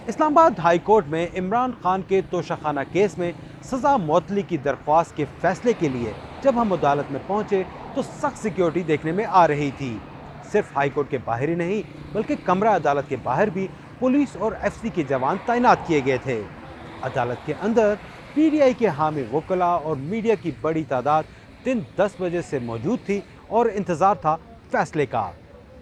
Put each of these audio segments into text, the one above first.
اسلام آباد high court میں عمران خان کے توشہ کیس میں سزا معطلی کی درخواست کے فیصلے کے لیے جب ہم عدالت میں پہنچے تو سخت سیکیورٹی دیکھنے میں آ رہی تھی۔ صرف ہائی کورٹ کے باہر ہی نہیں بلکہ کمرہ عدالت کے باہر بھی پولیس اور ایف سی کے جوان تعینات کیے گئے تھے۔ عدالت کے اندر پی ٹی آئی کے حامی وکلاء اور میڈیا کی بڑی تعداد دن 10 بجے سے موجود تھی اور انتظار تھا فیصلے کا۔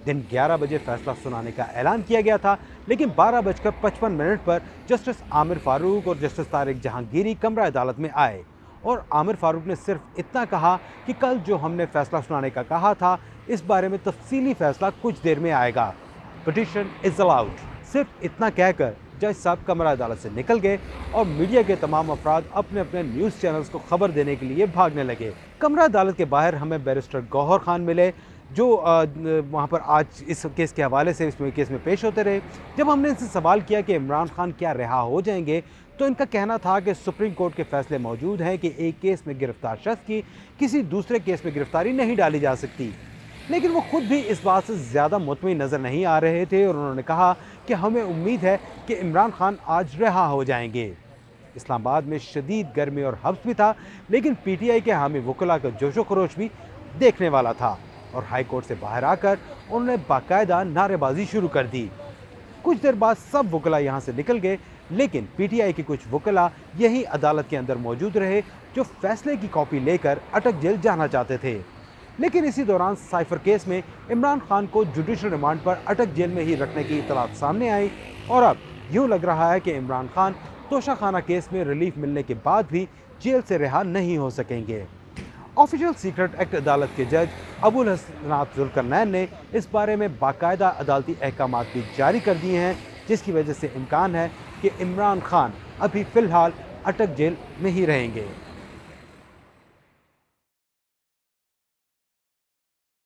دن 11 بجے فیصلہ سنانے کا اعلان کیا گیا تھا، لیکن 12:55 پر جسٹس عامر فاروق اور جسٹس طارق جہانگیری کمرہ عدالت میں آئے اور عامر فاروق نے صرف اتنا کہا کہ کل جو ہم نے فیصلہ سنانے کا کہا تھا اس بارے میں تفصیلی فیصلہ کچھ دیر میں آئے گا، پٹیشن از الاؤڈ۔ صرف اتنا کہہ کر جج صاحب کمرہ عدالت سے نکل گئے اور میڈیا کے تمام افراد اپنے اپنے نیوز چینلز کو خبر دینے کے لیے بھاگنے لگے۔ کمرہ عدالت کے باہر ہمیں بیرسٹر گوہر خان ملے جو وہاں پر آج اس کیس کے حوالے سے اس کیس میں پیش ہوتے رہے۔ جب ہم نے ان سے سوال کیا کہ عمران خان کیا رہا ہو جائیں گے تو ان کا کہنا تھا کہ سپریم کورٹ کے فیصلے موجود ہیں کہ ایک کیس میں گرفتار شخص کی کسی دوسرے کیس میں گرفتاری نہیں ڈالی جا سکتی، لیکن وہ خود بھی اس بات سے زیادہ مطمئن نظر نہیں آ رہے تھے اور انہوں نے کہا کہ ہمیں امید ہے کہ عمران خان آج رہا ہو جائیں گے۔ اسلام آباد میں شدید گرمی اور حبس بھی تھا، لیکن پی ٹی آئی کے حامی وکلاء کا جوش و خروش بھی دیکھنے والا تھا اور ہائی کورٹ سے باہر آ کر انہوں نے باقاعدہ نعرے بازی شروع کر دی۔ کچھ دیر بعد سب وکلاء یہاں سے نکل گئے، لیکن پی ٹی آئی کے کچھ وکلاء یہی عدالت کے اندر موجود رہے جو فیصلے کی کاپی لے کر اٹک جیل جانا چاہتے تھے۔ لیکن اسی دوران سائفر کیس میں عمران خان کو جوڈیشل ریمانڈ پر اٹک جیل میں ہی رکھنے کی اطلاعات سامنے آئی اور اب یوں لگ رہا ہے کہ عمران خان توشہ خانہ کیس میں ریلیف ملنے کے بعد بھی جیل سے رہا نہیں ہو سکیں گے۔ آفیشل سیکرٹ ایکٹ عدالت کے جج ابو الحسنات ذوالقرنین نے اس بارے میں باقاعدہ عدالتی احکامات بھی جاری کر دیے ہیں، جس کی وجہ سے امکان ہے کہ عمران خان ابھی فی الحال اٹک جیل میں ہی رہیں گے۔